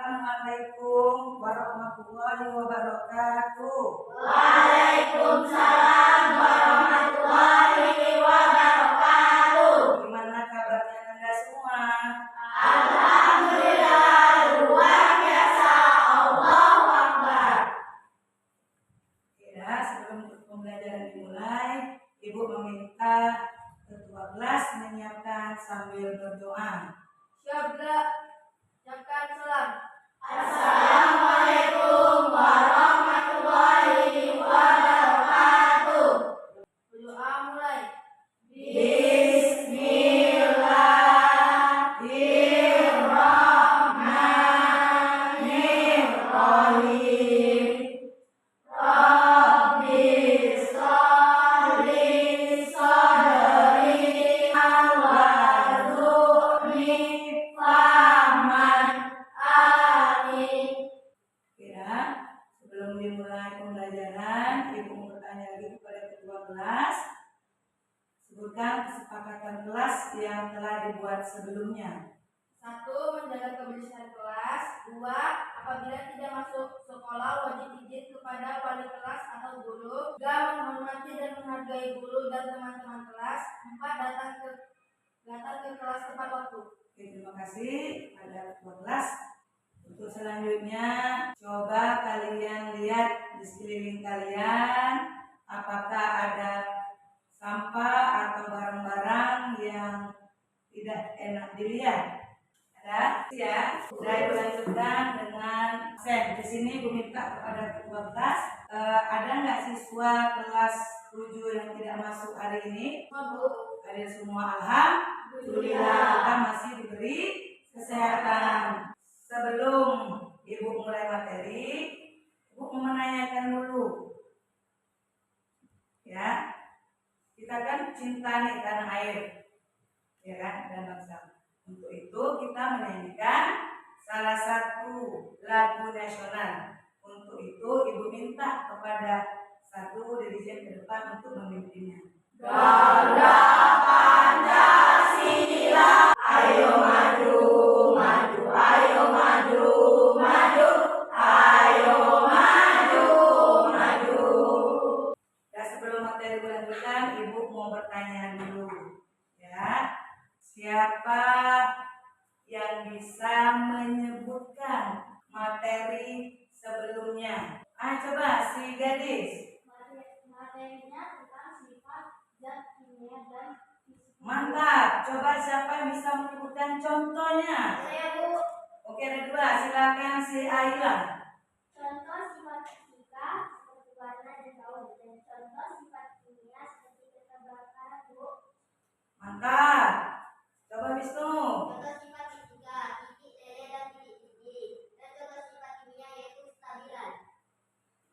Assalamualaikum warahmatullahi wabarakatuh. Waalaikumsalam warahmatullahi wabarakatuh. Gimana kabarnya Anda semua? Alhamdulillah, luar biasa. Allahu Akbar. Ya, sebelum pembelajaran dimulai, Ibu meminta ketua kelas menyiapkan sambil berdoa. Syabda, ucapkan salam. Assalamualaikum warahmatullahi wabarakatuh. Berdoa mulai. Bismillahirrahmanirrahim. Rabbi sholli sadri warzuqni fahman. Amin. Ya, sebelum dimulai pembelajaran, Ibu mau bertanya lagi kepada ketua kelas. Sebutkan kesepakatan kelas yang telah dibuat sebelumnya. 1. Menjaga kebersihan kelas. 2. Apabila tidak masuk sekolah wajib izin kepada wali kelas atau guru. 3. Menghormati dan menghargai guru dan teman-teman kelas. 4. Datang ke kelas tepat waktu. Oke, terima kasih pada ketua kelas. Untuk selanjutnya, coba kalian lihat di sekeliling kalian apakah ada sampah atau barang-barang yang tidak enak dilihat. Ada? Ya. Sudah Ibu lanjutkan dengan absen. Di sini Ibu minta kepada ketua kelas, ada nggak siswa kelas 7 yang tidak masuk hari ini? Ada semua, alhamdulillah, kita masih diberi kesehatan. Sebelum Ibu mulai materi, Ibu mau menanyakan dulu. Ya, kita kan cinta nih tanah air, ya kan, dan bangsa. Untuk itu kita menyanyikan salah satu lagu nasional. Untuk itu Ibu minta kepada satu dirijen ke depan untuk memimpinnya. Ganda Pancasila, ayo maju, maju, ayo maju, maju, ayo maju, maju. Ya, sebelum materi dilanjutkan, Ibu mau bertanya dulu. Ya, siapa yang bisa menyebutkan materi sebelumnya? Coba si gadis. Materinya tentang sifat zat kimia dan fisika. Mantap. Coba siapa yang bisa menyebutkan contohnya? Saya, Bu. Oke, ada 2. Silakan si Ayla. Contoh sifat fisika seperti warna dan bau, dan contoh sifat kimia seperti keterbakaran, Bu. Mantap. Coba Wisnu. Contoh sifat fisika titik lele dan titik titik, dan contoh sifat kimia yaitu stabilan.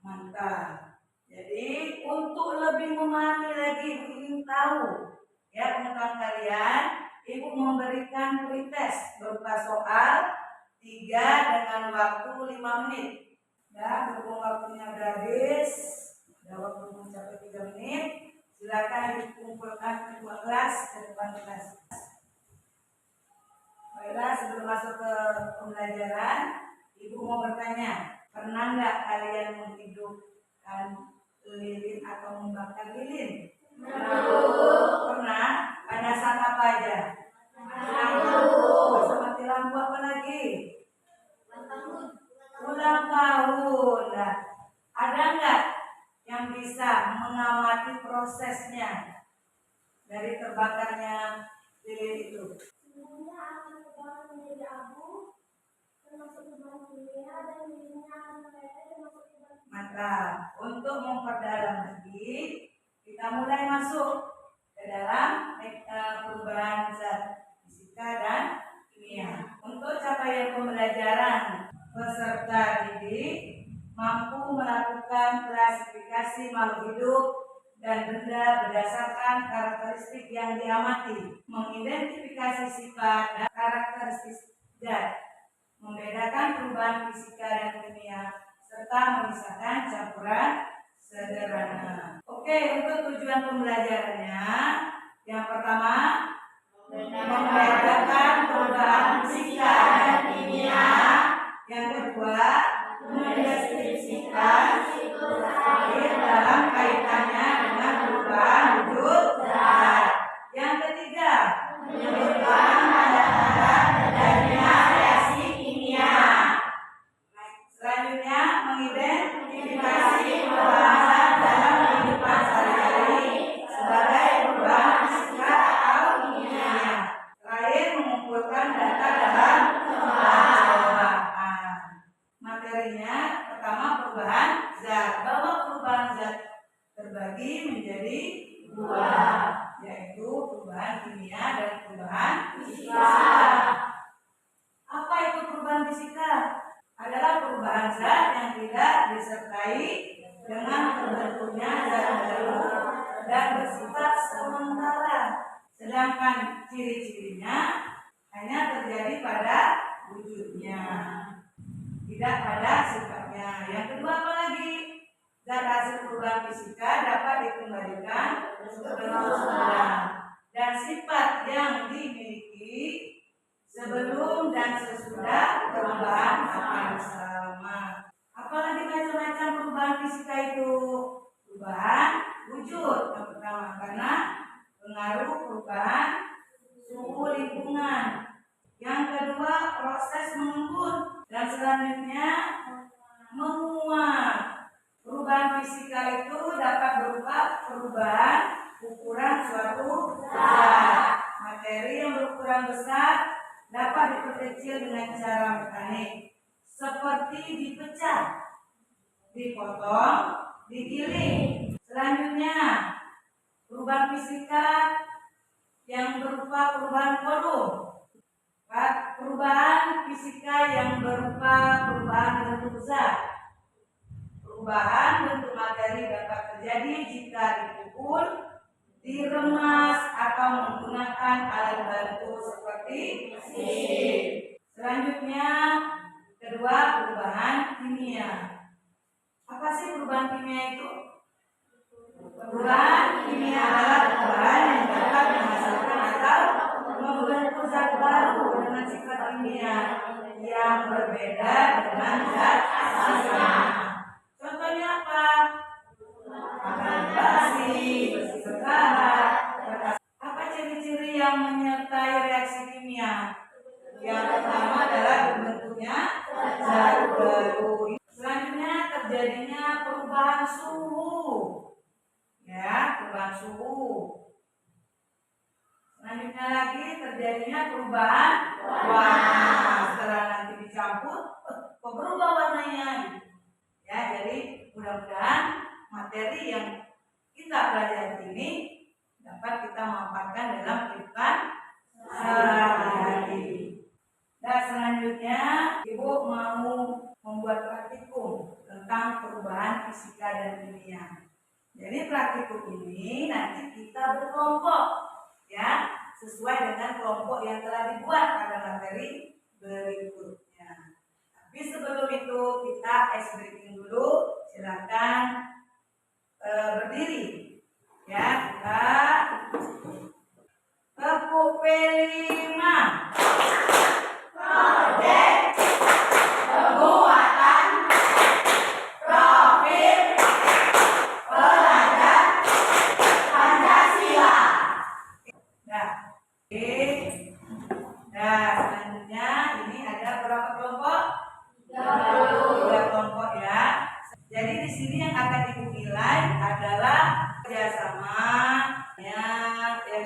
Mantap. Jadi untuk lebih memahami lagi, Ibu ingin tahu ya pengetahuan kalian, Ibu memberikan pretest berupa soal 3 dengan waktu 5 menit. Ya, berhubung waktunya sudah habis, ada waktu mencapai 3 menit. Silakan dikumpulkan ketua kelas ke depan kelas. Baiklah, sebelum masuk ke pembelajaran, Ibu mau bertanya, pernah nggak kalian menghidupkan lilin atau membakar lilin? Pernah? Pada saat apa aja? Masa mati lampu apa lagi? Ulang tahun. Nah, ada nggak yang bisa mengamati prosesnya dari terbakarnya lilin itu? Semuanya akan terbakar menjadi abu, termasuk bahan kimia, dan lilinnya akan meleleh termasuk bahan. Mantap. Untuk memperdalam lagi, kita mulai masuk ke dalam perubahan zat fisika dan kimia. Untuk capaian pembelajaran, peserta didik mampu melakukan klasifikasi makhluk hidup dan benda berdasarkan karakteristik yang diamati, mengidentifikasi sifat dan karakteristik zat, membedakan perubahan fisika dan kimia, serta memisahkan campuran sederhana. Oke, untuk tujuan pembelajarannya, yang pertama, membedakan perubahan fisika dan kimia. Yang kedua, mendeskripsikan siklus air dalam kaitannya dengan perubahan wujud zat. Yang ketiga, menunjukkan tanda-tanda terjadinya reaksi kimia. Selanjutnya, mengidentifikasi perubahan zat dalam kehidupan sehari-hari sebagai perubahan fisika atau kimia. Terakhir, mengumpulkan data dalam percobaan. Materinya pertama perubahan zat, bahwa perubahan zat terbagi menjadi dua, yaitu perubahan kimia dan perubahan fisika. Apa itu perubahan fisika? Adalah perubahan zat yang tidak disertai dengan terbentuknya zat baru dan bersifat sementara, sedangkan ciri-cirinya hanya terjadi pada wujudnya, tidak pada sifatnya. Yang kedua, apa lagi? Zat hasil perubahan fisika dapat dikembalikan ke bentuk semula dan sifat yang dimiliki sebelum dan sesudah perubahan akan sama. Apalagi macam-macam perubahan fisika itu? Perubahan wujud yang pertama, karena pengaruh perubahan suhu lingkungan. Yang kedua, proses mengembun, dan selanjutnya menguap. Perubahan fisika itu dapat berupa perubahan ukuran suatu zat. Materi yang berukuran besar dapat diperkecil dengan cara mekanik, seperti dipecah, dipotong, digiling. Selanjutnya, perubahan fisika yang berupa perubahan volume. Perubahan fisika yang berupa perubahan bentuk zat. Perubahan bentuk materi dapat terjadi jika dipukul, diremas, atau menggunakan alat bantu seperti mesin. Selanjutnya, kedua, perubahan kimia. Apa sih perubahan kimia itu? Perubahan kimia adalah perubahan yang dapat menghasilkan atau membentuk zat baru dengan sifat kimia yang berbeda dengan zat asalnya. Contohnya apa? Akan basi, besi berkarat. Apa ciri-ciri yang menyertai reaksi kimia? Yang pertama adalah terbentuknya zat baru. Selanjutnya, terjadinya perubahan suhu. Ya, perubahan suhu. Selanjutnya lagi terjadinya perubahan warna. Setelah nanti dicampur, kok berubah warnanya? Ya, jadi mudah-mudahan materi yang kita pelajari ini dapat kita manfaatkan dalam kehidupan sehari-hari. Dan selanjutnya, Ibu mau membuat praktikum tentang perubahan fisika dan kimia. Jadi praktikum ini nanti kita berkelompok, ya, sesuai dengan kelompok yang telah dibuat pada materi berikutnya. Tapi sebelum itu kita ice breaking dulu. Silakan berdiri, ya. Kita tepuk P5. Proyek penguatan profil pelajar Pancasila. Nah, selanjutnya ini ada berapa kelompok? 3 kelompok, ya. Jadi di sini yang akan Ibu nilai adalah kerjasama, ya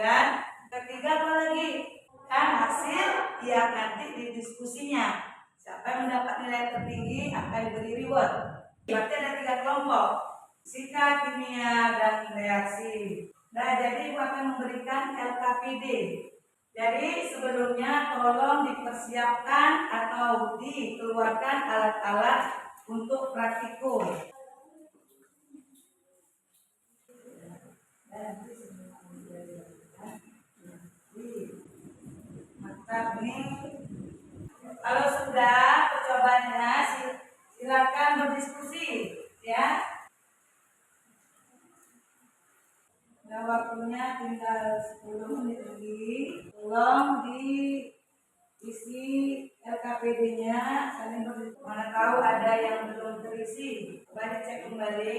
kan? Ketiga apa lagi? Kan hasil yang nanti di diskusinya. Siapa yang mendapat nilai tertinggi akan diberi reward. Berarti ada 3 kelompok: fisika, kimia, dan reaksi. Nah, jadi Ibu akan memberikan LKPD. Jadi sebelumnya tolong dipersiapkan atau dikeluarkan alat-alat untuk praktikum. Mantap nih. Kalau sudah percobaannya, silakan berdiskusi, ya. Nah, waktunya tinggal 10 menit lagi. Tolong isi LKPD-nya saling berdiskusi. Mana tahu ada yang belum terisi, coba dicek kembali.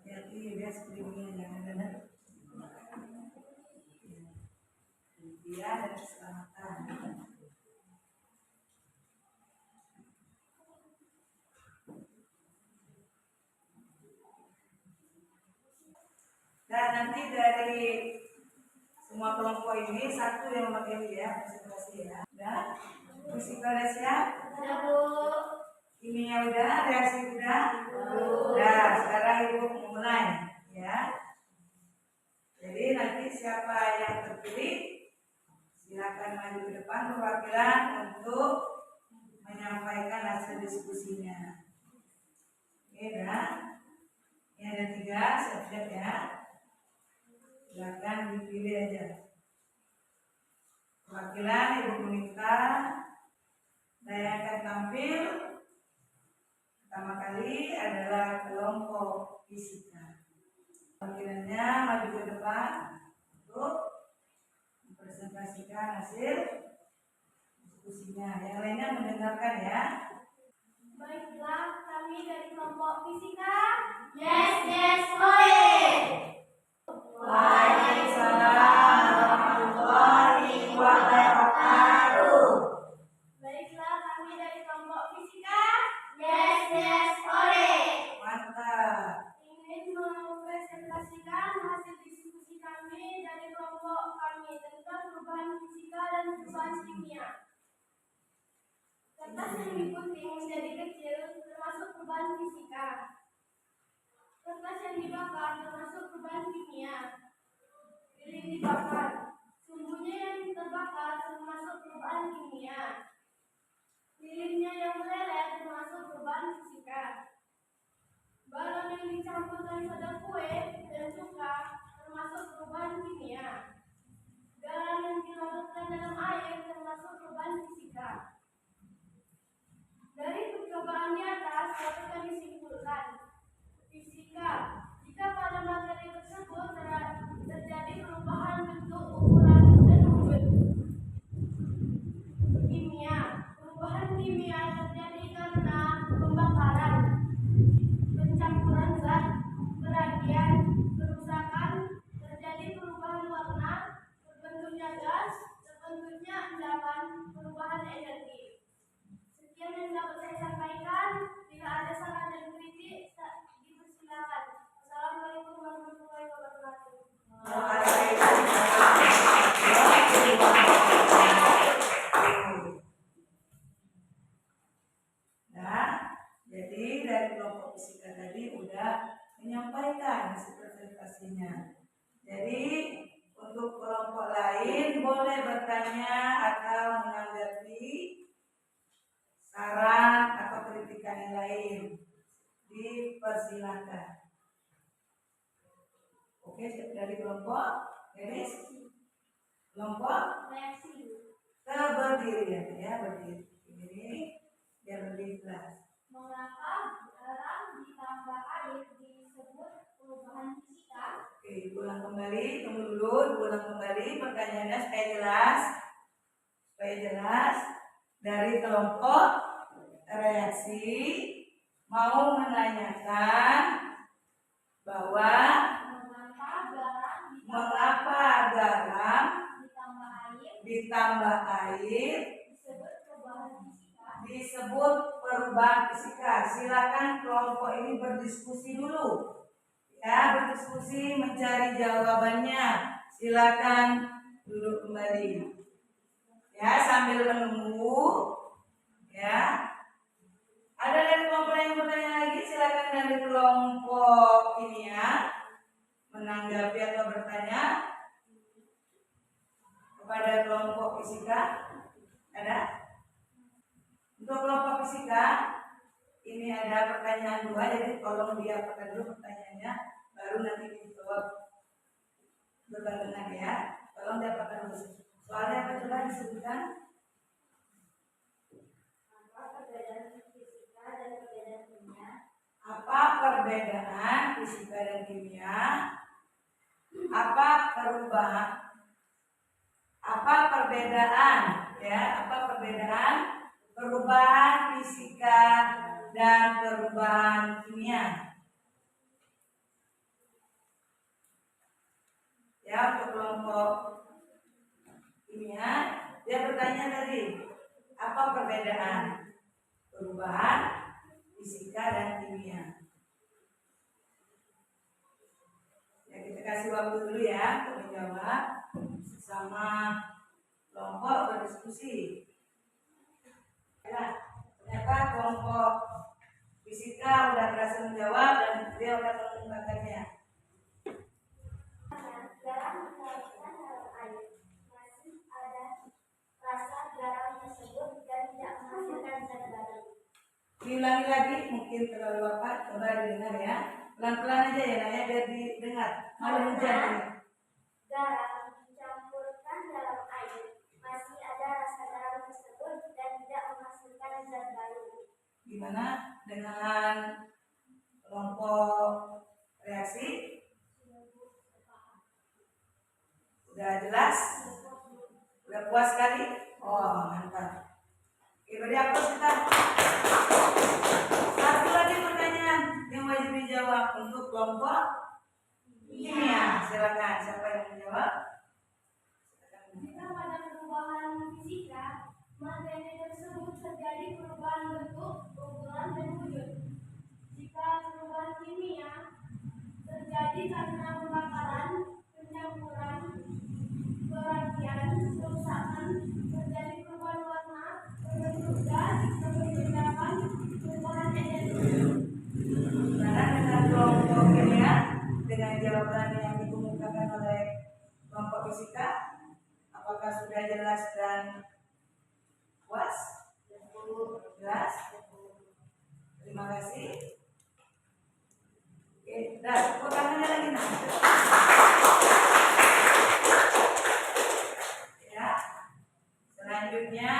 Hati-hati ya, screeningnya jangan ada dia dan keselamatan. Dan nanti dari semua kelompok ini satu yang memakai dia konsentrasi ya. Dan fisika udah siap? Sudah, Bu. Kimia udah, reaksi udah? Udah, sekarang Ibu mulai ya. Jadi nanti siapa yang terpilih silakan maju ke depan perwakilan untuk menyampaikan hasil diskusinya. Oke, dah. Ini ada 3, siap-siap ya. Silakan dipilih aja. Perwakilan Ibu meminta saya akan tampil. Pertama kali adalah kelompok fisika. Perwakilannya maju ke depan untuk mempresentasikan hasil diskusinya. Yang lainnya mendengarkan ya. Baiklah, kami dari kelompok fisika. Yes, boleh. Waalaikumsalam warahmatullahi wabarakatuh. Baiklah, kami dari kelompok fisika. Yes, boleh. Mantap. Ingin mempresentasikan hasil diskusi kami dari kelompok kami tentang perubahan fisika dan perubahan kimia. Kertas yang digunting menjadi kecil termasuk perubahan fisika. Kertas yang dibakar termasuk perubahan kimia. Lilin dibakar, sumbunya yang terbakar termasuk perubahan kimia. Lilinnya yang meleleh termasuk perubahan fisika. Balon yang dicampurkan soda kue dan cuka termasuk perubahan kimia. Garam yang dilarutkan dalam air termasuk perubahan fisika. Dari percobaan di atas dapat kami simpulkan fisika. Jika pada materi tersebut terjadi perubahan bentuk, ukuran, dan wujud. Kimia. Perubahan kimia terjadi karena pembakaran, pencampuran zat, peragian, perusakan, terjadi perubahan warna, terbentuknya gas, terbentuknya endapan, perubahan energi. Sekian yang dapat saya sampaikan. Bila ada saran dan kritik, dipersilakan. Assalamualaikum warahmatullahi wabarakatuh. Nah, jadi dari kelompok fisika tadi udah menyampaikan hasil presentasinya. Jadi untuk kelompok lain boleh bertanya atau menanggapi saran atau kritikan yang lain. Dipersilakan. Oke, dari kelompok garis kelompok Reaksi. berdiri ya, berdiri. Ini biar lebih jelas. Mengapa garam ditambah air disebut perubahan fisika? Oke, ulang kembali, tunggu dulu, ulang kembali pertanyaannya supaya jelas. Dari kelompok reaksi mau menanyakan bahwa mengapa garam ditambah air disebut perubahan fisika. Silakan kelompok ini berdiskusi dulu. Ya, berdiskusi mencari jawabannya. Silakan duduk kembali. Ya, sambil menunggu. Ya. Ada dari kelompok yang bertanya lagi? Silakan dari kelompok ini ya. Menanggapi atau bertanya kepada kelompok fisika. Ada? Untuk kelompok fisika ini ada pertanyaan 2, jadi tolong diapakan dulu pertanyaannya, baru nanti dijawab berbarengan ya. Tolong diapakan dulu. Soalnya apa coba disebutkan? Apa perbedaan fisika dan perbedaan kimia? Apa perbedaan fisika dan kimia? Apa perubahan? Apa perbedaan ya? Apa perbedaan perubahan fisika dan perubahan kimia? Ya, untuk kelompok kimia dia bertanya tadi, apa perbedaan perubahan fisika dan kimia? Ya, kita kasih waktu dulu ya untuk menjawab sama kelompok berdiskusi. Ya, ternyata kelompok fisika udah berhasil menjawab dan dia akan mengungkapkannya. Garam dilarutkan dalam air, masih ada rasa garam tersebut dan tidak menghasilkan zat baru. Diulangi lagi, mungkin terlalu apa? Coba didengar ya. Pelan-pelan aja ya Naya biar didengar. Malam hujan ini. Garam dicampurkan dalam air, masih ada rasa garam tersebut dan tidak menghasilkan zat baru. Gimana dengan kelompok reaksi? Udah jelas? Udah puas sekali? Oh, mantap. Oke, beri aplaus kita. Satu lagi pertanyaan yang wajib dijawab untuk kelompok kimia. Silakan, siapa yang menjawab? Jika pada perubahan fisika, materi tersebut terjadi perubahan bentuk, ukuran, dan wujud. Jika perubahan kimia terjadi karena pembakaran, pencampuran, perakian, perusakan, terjadi perubahan warna, terbentuk gas, terbentuk endapan, perubahan energi. Karena dengan kelompok kimia, dengan jawaban yang dikemukakan oleh kelompok fisika, apakah sudah jelas dan puas? Jelas? Terima kasih. Oke, dah, tepuk tangannya lagi nah. Ya, selanjutnya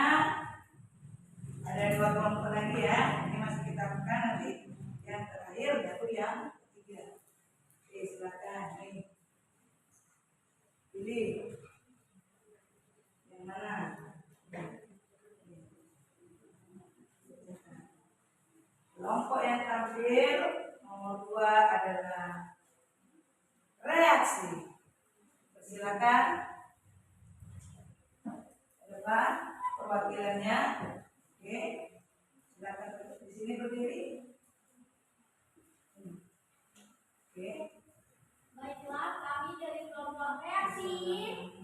ada 2 kelompok lagi ya. Ini masih kita buka nanti. Yang terakhir yaitu yang ketiga. Oke, silakan. Nih. Pilih. Yang mana? Kelompok yang tampil nomor 2 adalah reaksi. Silakan. Depan perwakilannya. Oke. Silakan di sini berdiri. Oke. Baiklah, kami dari kelompok reaksi.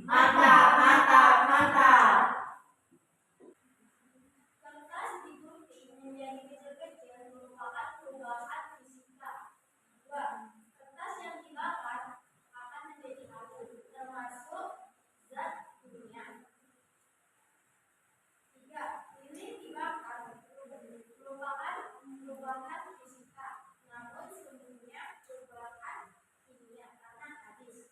Mantap, mantap, mantap. Kertas digunting menjadi kecil-kecil merupakan perubahan fisika. 2. Kertas yang dibakar akan menjadi abu, termasuk zat kimia. 3. Lilin dibakar merupakan perubahan fisika, namun sebenarnya perubahan kimia karena habis.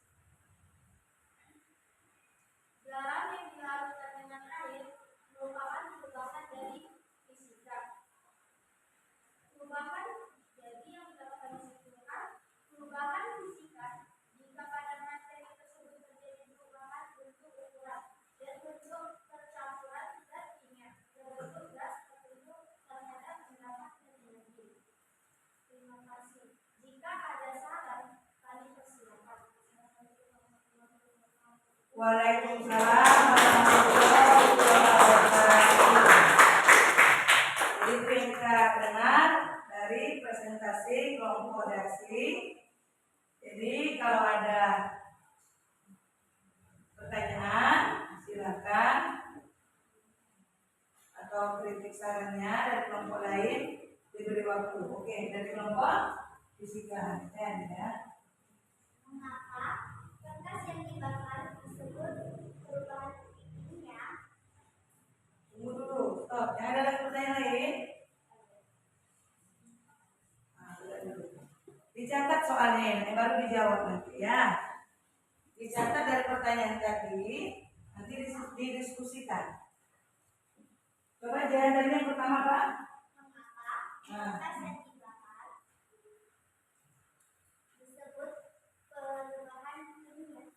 Garam yang dilarutkan dengan air merupakan perubahan dari fisika. Perubahan jadi yang dapat kami simpulkan, perubahan fisika jika pada materi tersebut terjadi perubahan bentuk ukuran dan bentuk percampuran zat kimia, terbentuk gas terbentuk terhadap endapan dan energi. Terima kasih. Jika ada saran, kami persilakan. Waalaikumsalam warahmatullahi wabarakatuh. Itu yang kita dengar dari presentasi kelompok reaksi. Jadi kalau ada pertanyaan silakan atau kritik sarannya dari kelompok lain diberi waktu. Oke, dari kelompok fisika ya. Mengapa kertas yang dibakar disebut perubahan kimia? Tunggu dulu, stop. Jangan ada lagi pertanyaan lain. soalnya, ini baru dijawab nanti ya. Dicatat dari pertanyaan tadi, nanti didiskusikan. Coba jalan dari yang pertama, Pak. Nah. Disebut perubahan kimia.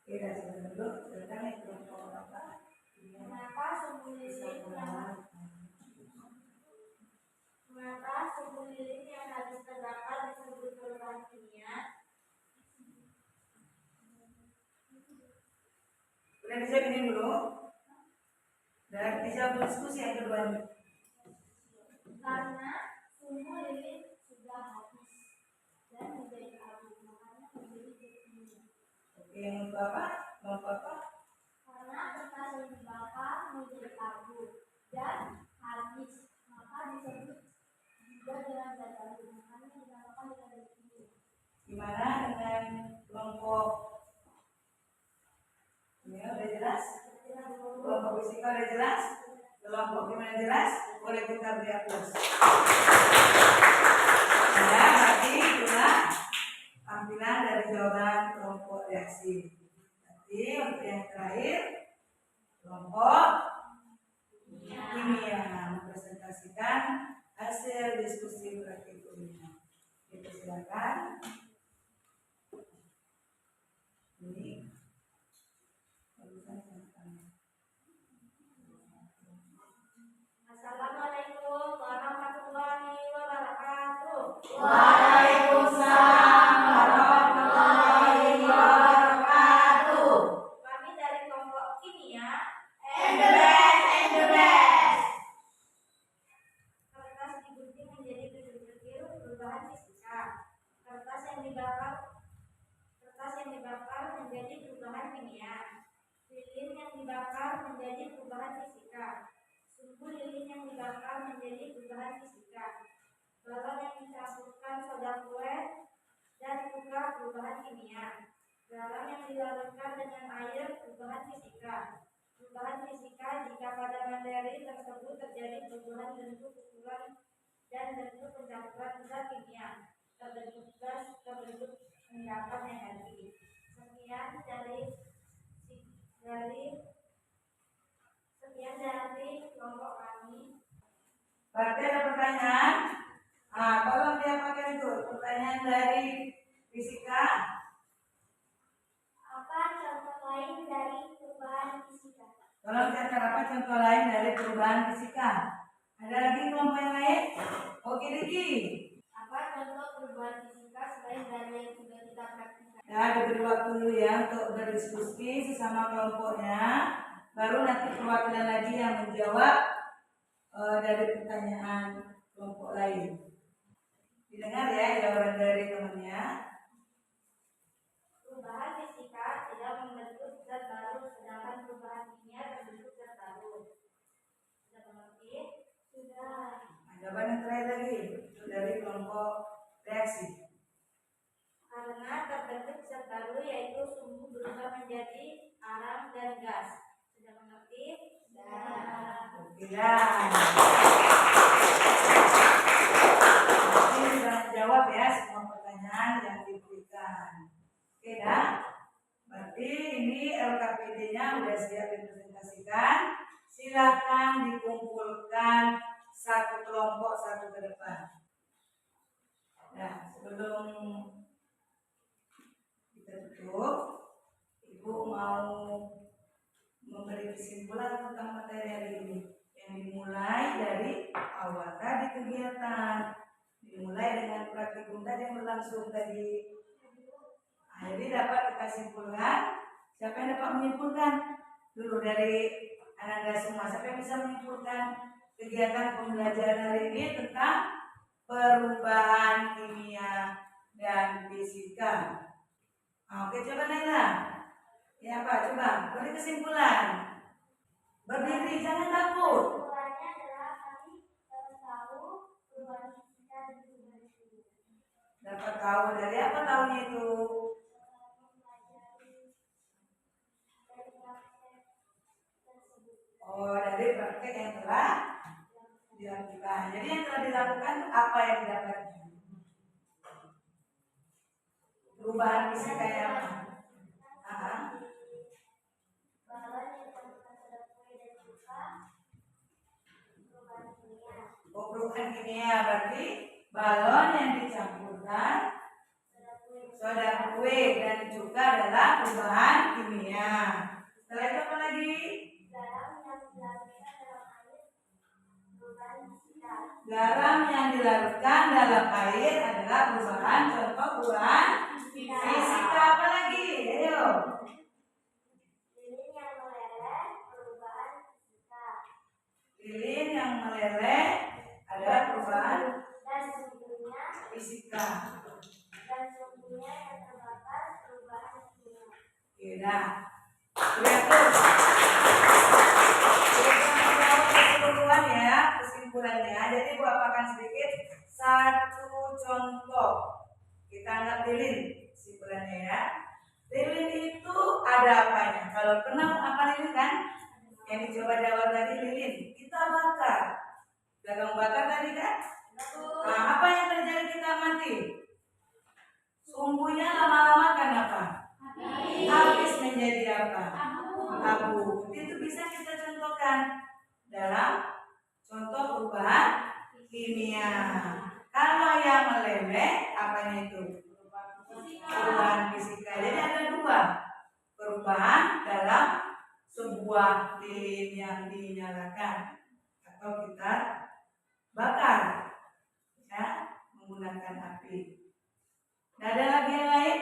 Tidak sebentar dulu, sebentar nih kelompok apa? Mengapa sumbu lilin yang habis terbakar disebut perubahan kimia? Udah dijawab ini dulu. Dan dijawab diskusi yang kedua ini. Karena sumbu lilin sudah habis dan menjadi abu, makanya menjadi kimia. Oke, yang untuk apa? Kelompok apa? Karena kertas yang dibakar menjadi abu dan habis, maka disebut juga dengan zat abu, makanya dinamakan dengan zat kimia. Gimana dengan kelompok ini udah jelas? Kelompok fisika udah jelas? Kelompok gimana jelas? Boleh kita beri aplaus. Ya, berarti itulah tampilan dari jawaban kelompok reaksi. Nanti untuk yang terakhir kelompok kimia mempresentasikan hasil diskusi praktikumnya. Kita silakan. Ini Assalamualaikum warahmatullahi wabarakatuh. Waalaikumsalam warahmatullahi wabarakatuh. Kami dari kelompok kimia. And the best. Kertas digunting menjadi kecil-kecil perubahan fisika. Kertas yang dibakar menjadi perubahan kimia. Lilin yang dibakar menjadi perubahan fisika. Sumbu lilin yang dibakar menjadi perubahan fisika. Balon yang dicampurkan soda kue dan cuka perubahan kimia. Garam yang dilarutkan dengan air perubahan fisika. Perubahan fisika jika pada materi tersebut terjadi perubahan bentuk, ukuran, dan bentuk pencampuran zat kimia, terbentuk gas, terbentuk endapan energi. Sekian dari kelompok kami. Berarti ada pertanyaan? Tolong diapakan itu pertanyaan dari fisika. Apa contoh lain dari perubahan fisika? Tolong catat apa contoh lain dari perubahan fisika. Ada lagi kelompok yang lain? Oke, Diki. Apa contoh perubahan fisika selain dari yang sudah kita praktikkan? Ya, diberi waktu dulu ya untuk berdiskusi sesama kelompoknya. Baru nanti perwakilan lagi yang menjawab dari pertanyaan kelompok lain. Didengar ya jawaban dari temannya. Perubahan fisika tidak membentuk zat baru, sedangkan perubahan kimia terbentuk zat baru. Sudah mengerti? Sudah. Jawaban yang terakhir lagi itu dari kelompok reaksi. Karena terbentuk zat baru yaitu sumbu berubah menjadi arang dan gas. Sudah mengerti? Sudah. Oke dah. Ini sudah menjawab ya semua pertanyaan yang diberikan. Oke dah. Berarti ini LKPD-nya sudah siap dipresentasikan. Silakan dikumpulkan satu kelompok satu ke depan. Nah, sebelum kita tutup, Ibu mau memberi kesimpulan tentang materi hari ini yang dimulai dari awal tadi kegiatan, dimulai dengan praktikum tadi yang berlangsung tadi. Jadi dapat kita simpulkan. Siapa yang dapat menyimpulkan dulu dari Anda semua? Siapa yang bisa menyimpulkan kegiatan pembelajaran hari ini tentang perubahan kimia dan fisika? Oke, coba Naila. Ya Pak, coba beri kesimpulan. Berdiri, jangan takut. Kesimpulannya adalah kami dapat tahu perubahan fisika dan perubahan kimia. Dapat tahu dari apa tahunya itu? Oh, dari praktek yang telah dilakukan. Jadi yang telah dilakukan itu apa yang didapatnya? Perubahan fisika yang apa? Perubahan kimia berarti balon yang dicampurkan soda kue dan juga adalah perubahan kimia. Setelah itu apa lagi? Garam yang dilarutkan dalam air adalah perubahan contoh perubahan fisika. Apa lagi? Ayo. Lilin yang meleleh adalah perubahan fisika. Nah, keseluruhan ya, kesimpulannya. Jadi gua apakan sedikit satu contoh. Kita anggap lilin kesimpulannya ya. Lilin itu ada apanya? Kalau pernah apa lilin kan? Yang dicoba di awal tadi lilin. Kita bakar. Dagang bakar tadi kan? Nah, apa yang terjadi kita mati? Sumbunya lama-lama kan apa? Habis menjadi apa? Abu. Itu bisa kita contohkan dalam contoh perubahan kimia. Kalau yang meleleh, apanya itu? Perubahan fisika. Jadi ada dua perubahan dalam sebuah lilin yang dinyalakan atau kita bakar, ya, menggunakan api. Nah, ada lagi yang lain?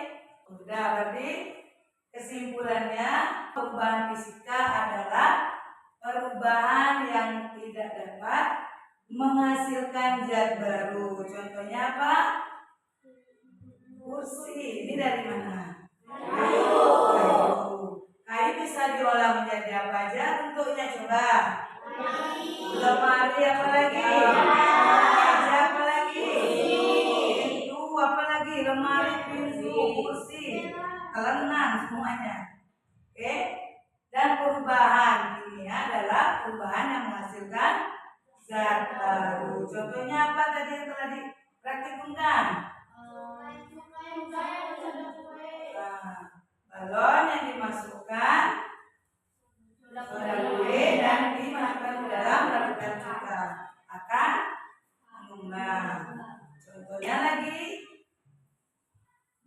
Sudah, berarti kesimpulannya perubahan fisika adalah perubahan yang tidak dapat menghasilkan zat baru. Contohnya apa? Kursi. Ini dari mana? Kayu. Kayu bisa diolah menjadi apa aja bentuknya coba? Lemari apa lagi? Meja apa lagi? Pintu apa lagi? Lemari, pintu, kursi, kelengkang semuanya. Oke? Dan perubahan ini adalah perubahan yang menghasilkan zat baru. Contohnya apa tadi yang telah dipraktikumkan? Balon yang dimasukkan soda kue dan dimasukkan ke dalam larutan cuka akan mengembang. Contohnya lagi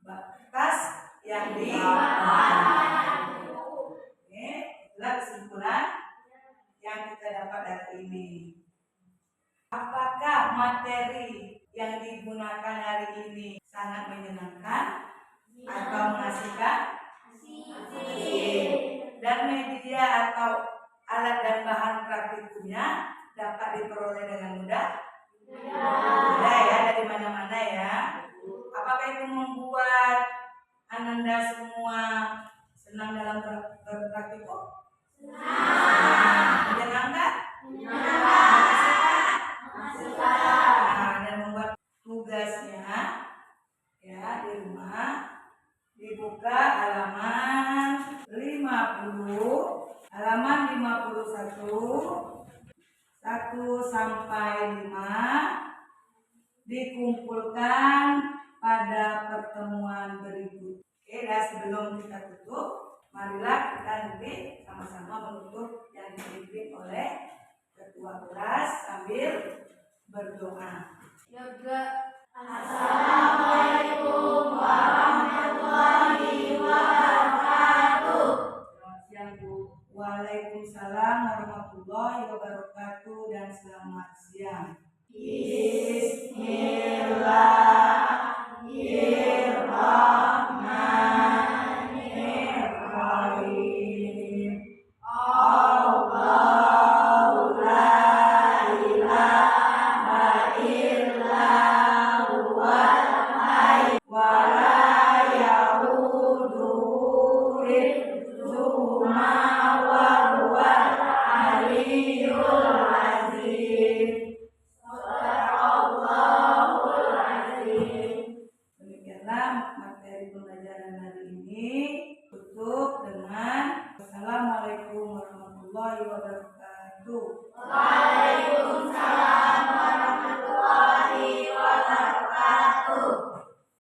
kertas yang dibakar. Oke, itulah kesimpulan yang kita dapat dari ini. Apakah materi yang digunakan hari ini sangat menyenangkan atau menghasilkan? Dan media atau alat dan bahan praktikumnya dapat diperoleh dengan mudah? Mudah ya, dari mana-mana ya. Apakah itu membuat Ananda semua senang dalam berpraktikum? Senang. Menyenangkan? Menyenangkan. Dan membuat tugasnya ya di rumah dibuka halaman 50, halaman 51, 1 sampai 5 dikumpulkan pada pertemuan berikut. Oke, dan sebelum kita tutup, marilah kita nanti sama-sama menutup yang dipimpin oleh ketua kelas sambil berdoa. Yoga. Assalamualaikum warahmatullahi wabarakatuh. Selamat siang Bu. Waalaikumsalam warahmatullahi wabarakatuh dan selamat siang. Bismillahirrahmanirrahim. Allahu la ilaha illa huwal hayy wa la yahuduhu hifdzuhuma wa huwal aliyyul azim. Demikianlah